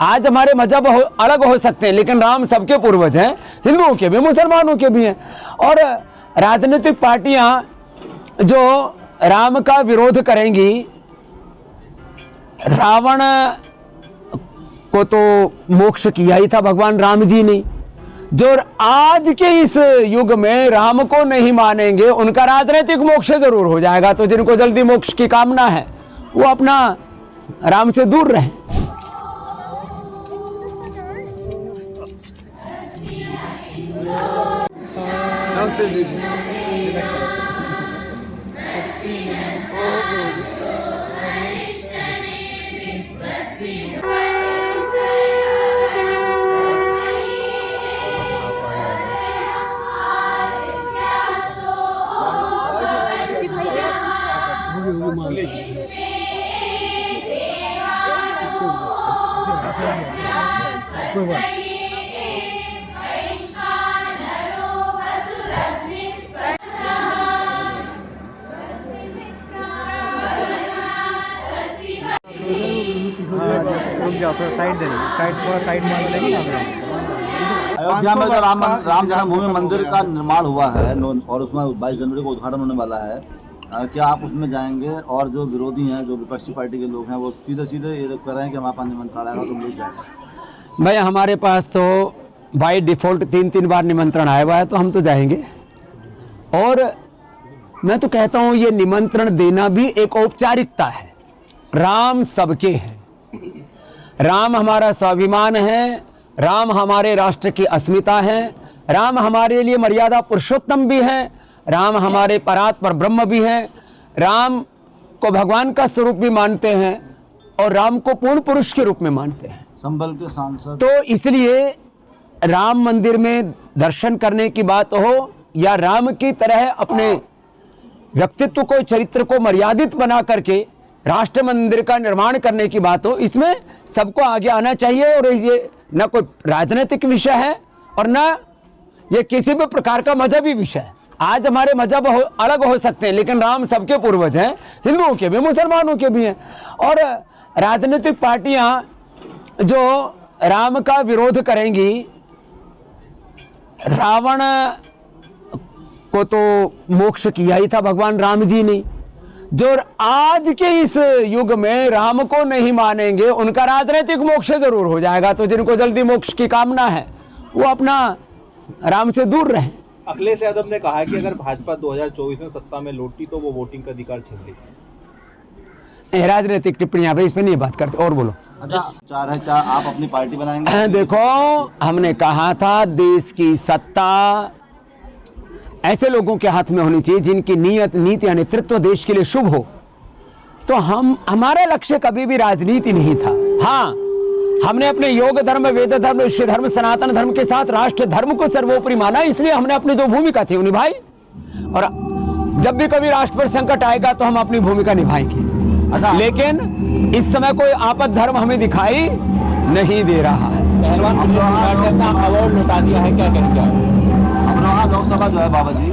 आज हमारे मजहब अलग हो सकते हैं, लेकिन राम सबके पूर्वज हैं, हिंदुओं के भी मुसलमानों के भी हैं। और राजनीतिक पार्टियां जो राम का विरोध करेंगी, रावण को तो मोक्ष किया ही था भगवान राम जी ने। जो आज के इस युग में राम को नहीं मानेंगे उनका राजनीतिक मोक्ष जरूर हो जाएगा। तो जिनको जल्दी मोक्ष की कामना है वो अपना राम से दूर रहें। नमस्ते जी। रुक जाओ, थोड़ा साइड दे दीजिए, थोड़ा साइड मार लेंगे। अयोध्या में जो राम जन्मभूमि मंदिर का निर्माण हुआ है और उसमें 22 जनवरी को उद्घाटन होने वाला है, क्या आप उसमें जाएंगे? और जो विरोधी हैं, जो विपक्षी पार्टी के लोग हैं, वो सीधे ये कह रहे हैं कि हमारे पास निमंत्रण आएगा तो मिल जाएगा। भाई हमारे पास तो बाय डिफ़ॉल्ट 3 बार निमंत्रण आया हुआ है, तो हम तो जाएंगे। और मैं तो कहता हूँ ये निमंत्रण देना भी एक औपचारिकता है। राम सबके हैं, राम हमारा स्वाभिमान है, राम हमारे राष्ट्र की अस्मिता है, राम हमारे लिए मर्यादा पुरुषोत्तम भी है, राम हमारे परात्पर ब्रह्म भी है, राम को भगवान का स्वरूप भी मानते हैं और राम को पूर्ण पुरुष के रूप में मानते हैं। संभल के सांसद तो इसलिए राम मंदिर में दर्शन करने की बात हो या राम की तरह अपने व्यक्तित्व को, चरित्र को मर्यादित बना करके राष्ट्र मंदिर का निर्माण करने की बात हो, इसमें सबको आगे आना चाहिए। और ये न कोई राजनीतिक विषय है और न ये किसी भी प्रकार का मजहबी विषय है। आज हमारे मजहब अलग हो सकते हैं, लेकिन राम सबके पूर्वज हैं, हिंदुओं के भी मुसलमानों के भी हैं। और राजनीतिक पार्टियां जो राम का विरोध करेंगी, रावण को तो मोक्ष किया ही था भगवान राम जी ने। जो आज के इस युग में राम को नहीं मानेंगे उनका राजनीतिक मोक्ष जरूर हो जाएगा। तो जिनको जल्दी मोक्ष की कामना है वो अपना राम से दूर रहें। अखिलेश यादव ने कहा है कि अगर भाजपा 2024 में सत्ता में लौटी तो वो वोटिंग का अधिकार छीन लेगी। राजनीतिक टिप्पणियां भाई इस पर नहीं बात करते। और बोलो। क्या आप अपनी पार्टी बनाएंगे? देखो, हमने कहा था देश की सत्ता ऐसे लोगों के हाथ में होनी चाहिए जिनकी नीयत, नीति या नेतृत्व देश के लिए शुभ हो। तो हमारा लक्ष्य कभी भी राजनीति नहीं था। हाँ, हमने अपने योग धर्म, वेद धर्म, ऋषि धर्म, सनातन धर्म के साथ राष्ट्र धर्म को सर्वोपरि माना, इसलिए हमने अपनी जो भूमिका थी वो निभाई। और जब भी कभी राष्ट्र पर संकट आएगा तो हम अपनी भूमिका निभाएंगे। लेकिन इस समय कोई आपद धर्म हमें दिखाई नहीं दे रहा है। अवार्ड लौटा दिया है, क्या कहेंगे? अमरोहा लोकसभा जो है बाबा जी,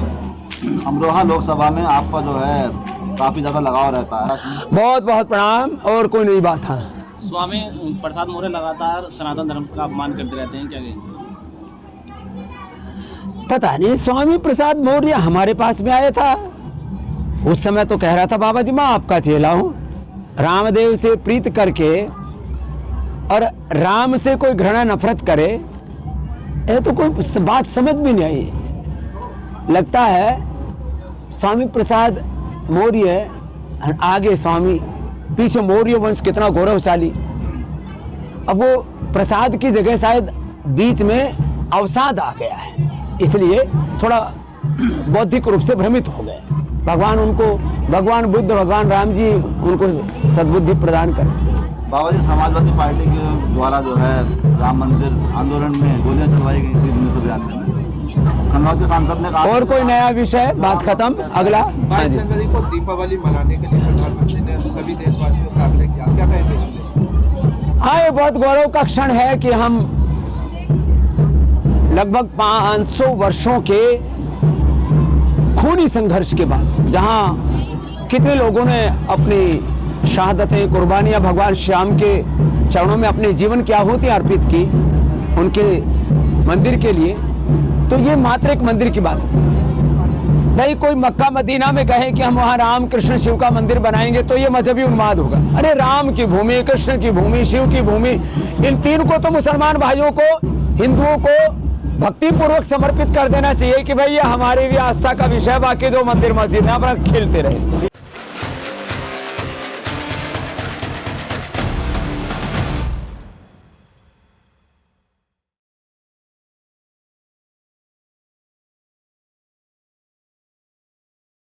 अमरोहा लोकसभा में आपका जो है काफी ज्यादा लगाव रहता है। बहुत बहुत प्रणाम। और कोई नई बात है? स्वामी प्रसाद मौर्य लगातार सनातन धर्म का अपमान करते रहते हैं, क्या कहेंगे? पता नहीं, स्वामी प्रसाद मौर्य हमारे पास में आया था, उस समय तो कह रहा था बाबा जी मैं आपका चेला हूँ। रामदेव से प्रीत करके और राम से कोई घृणा नफरत करे, ये तो कोई बात समझ में नहीं आई। लगता है स्वामी प्रसाद मौर्य आगे स्वामी, पीछे मौर्य वंश कितना गौरवशाली। अब वो प्रसाद की जगह शायद बीच में अवसाद आ गया है, इसलिए थोड़ा बौद्धिक रूप से भ्रमित हो गए। भगवान उनको, भगवान बुद्ध, भगवान राम जी उनको सद्बुद्धि प्रदान करें। बाबा जी, समाजवादी पार्टी के द्वारा जो है राम मंदिर आंदोलन में गोलियां चलवाई गई थी 1992 में। कन्नौज के सांसद ने कहा। और कोई नया विषय? बात खत्म। अगला। 22 जनवरी को दीपावली मनाने के लिए प्रधानमंत्री ने सभी देशवासियों का आग्रह किया, क्या कहेंगे? हाँ, ये बहुत गौरव का क्षण है कि हम लगभग 500 वर्षों के खूनी संघर्ष के बाद, जहां कितने लोगों ने अपनी शहादतें, कुर्बानियां भगवान श्याम के चरणों में अपने जीवन की आहुति अर्पित की उनके मंदिर के लिए, तो ये मात्र एक मंदिर की बात है। नहीं कोई मक्का मदीना में कहे कि हम वहां राम कृष्ण शिव का मंदिर बनाएंगे तो ये मजहबी उन्माद होगा। अरे राम की भूमि, कृष्ण की भूमि, शिव की भूमि, इन तीन को तो मुसलमान भाइयों को, हिंदुओं को भक्ति पूर्वक समर्पित कर देना चाहिए कि भाई ये हमारी भी आस्था का विषय, बाकी जो मंदिर मस्जिद है अपना खेलते रहे।